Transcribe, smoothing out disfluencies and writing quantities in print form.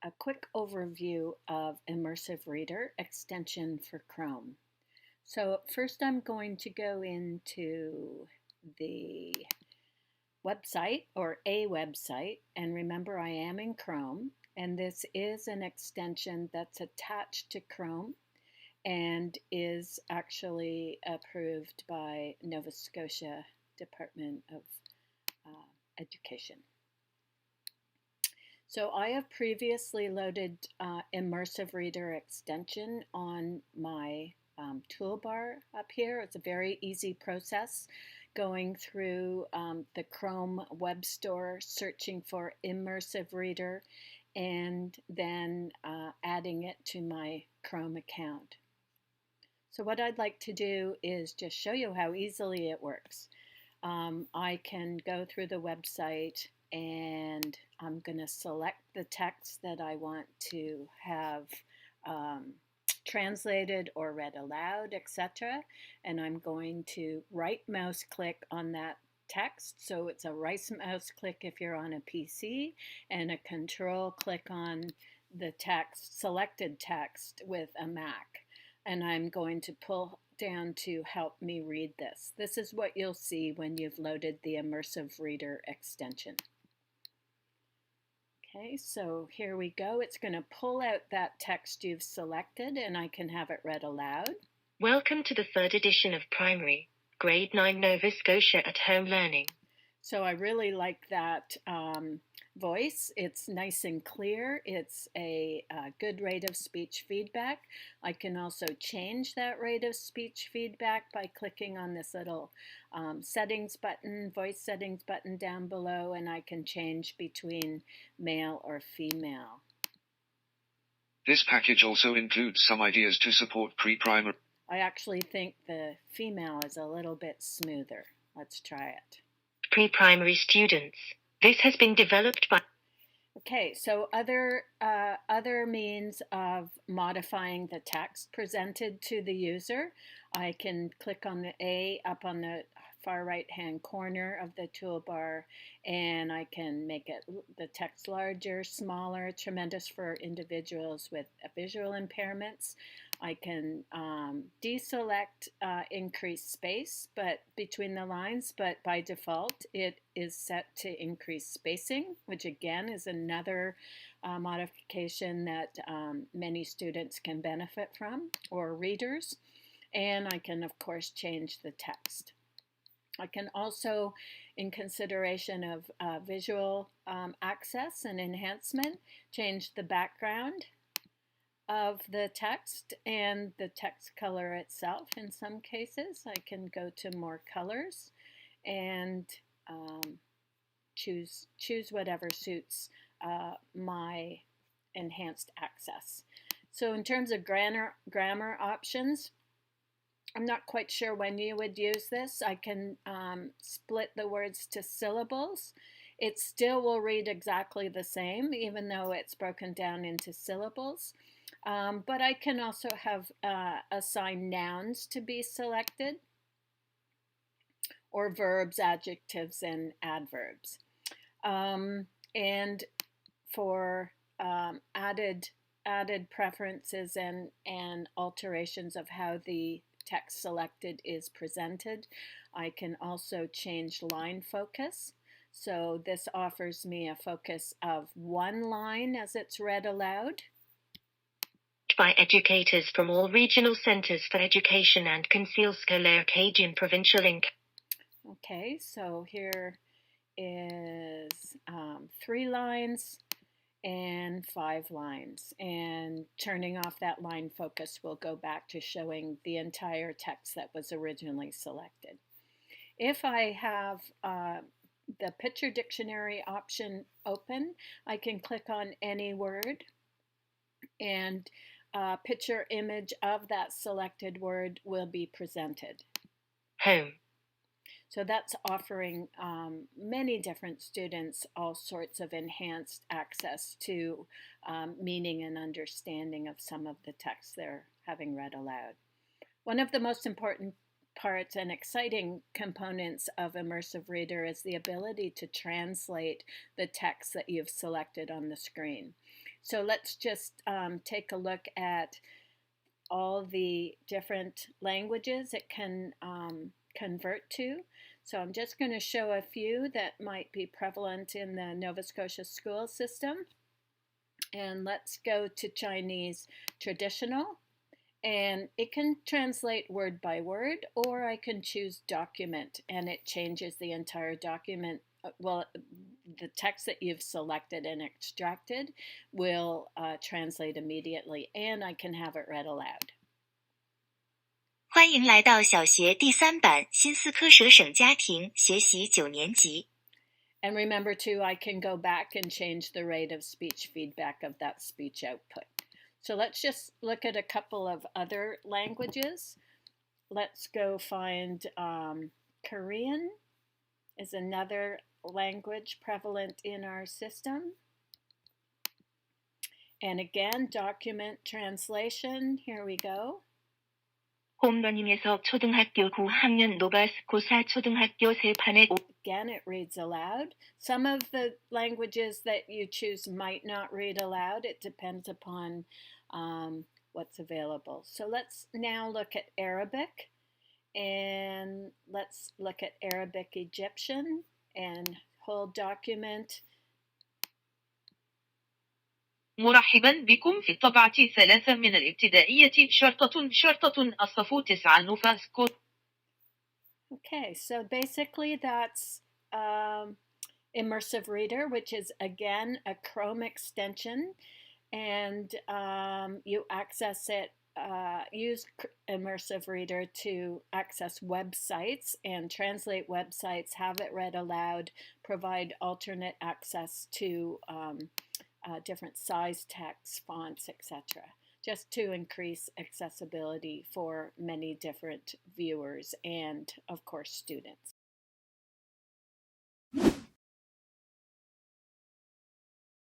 a quick overview of Immersive Reader Extension for Chrome. So first I'm going to go into the website or a website, and remember I am in Chrome, and this is an extension that's attached to Chrome and is actually approved by Nova Scotia Department of Education. So I have previously loaded Immersive Reader Extension on my toolbar up here. It's a very easy process going through the Chrome Web Store, searching for Immersive Reader, and then adding it to my Chrome account. So what I'd like to do is just show you how easily it works. I can go through the website and I'm going to select the text that I want to have translated or read aloud, etc. And I'm going to right mouse click on that text. So it's a right mouse click if you're on a PC and a control click on the text, selected text with a Mac. And I'm going to pull down to help me read this. This is what you'll see when you've loaded the Immersive Reader extension. Okay, so here we go. It's going to pull out that text you've selected and I can have it read aloud. Welcome to the third edition of Primary, Grade 9 Nova Scotia at Home Learning. So I really like that voice. It's nice and clear. It's a good rate of speech feedback. I can also change that rate of speech feedback by clicking on this little settings button, voice settings button down below, and I can change between male or female. This package also includes some ideas to support pre-primary. I actually think the female is a little bit smoother. Let's try it. Pre-primary students. This has been developed by... Okay, so other means of modifying the text presented to the user. I can click on the A up on the far right hand corner of the toolbar and I can make it the text larger, smaller, tremendous for individuals with visual impairments. I can deselect increase space but between the lines, but by default it is set to increase spacing, which again is another modification that many students can benefit from, or readers. And I can of course change the text. I can also, in consideration of visual access and enhancement, change the background of the text and the text color itself. In some cases I can go to more colors and choose whatever suits my enhanced access. So in terms of grammar options, I'm not quite sure when you would use this. I can split the words to syllables. It still will read exactly the same even though it's broken down into syllables. But I can also have assign nouns to be selected, or verbs, adjectives, and adverbs. And for added preferences and alterations of how the text selected is presented, I can also change line focus. So this offers me a focus of one line as it's read aloud. By educators from all regional centres for education and Conseil Scolaire Acadian Provincial Inc. Okay, so here is 3 lines and 5 lines, and turning off that line focus will go back to showing the entire text that was originally selected. If I have the picture dictionary option open, I can click on any word and a picture image of that selected word will be presented. Home. So that's offering many different students all sorts of enhanced access to meaning and understanding of some of the text they're having read aloud. One of the most important parts and exciting components of Immersive Reader is the ability to translate the text that you've selected on the screen. So let's just take a look at all the different languages it can convert to. So I'm just going to show a few that might be prevalent in the Nova Scotia school system. And let's go to Chinese traditional. And it can translate word by word, or I can choose document, and it changes the entire document. Well, the text that you've selected and extracted will translate immediately, and I can have it read aloud. 欢迎来到小学第3版新斯科舍省家庭学习9年级。 And remember too, I can go back and change the rate of speech feedback of that speech output. So let's just look at a couple of other languages. Let's go find Korean is another language prevalent in our system. And again, document translation, here we go. 홈러닝에서 초등학교 9학년 노바스코사 초등학교 3판에 Again, it reads aloud. Some of the languages that you choose might not read aloud. It depends upon what's available. So let's now look at Arabic, and let's look at Arabic Egyptian and whole document. مرحبا بكم في الطبعة 3 من الابتدائية شرطة الصف 9 نوفاسكو. Okay, so basically that's Immersive Reader, which is again a Chrome extension, and you access it, use Immersive Reader to access websites and translate websites, have it read aloud, provide alternate access to different size text, fonts, etc., just to increase accessibility for many different viewers and, of course, students.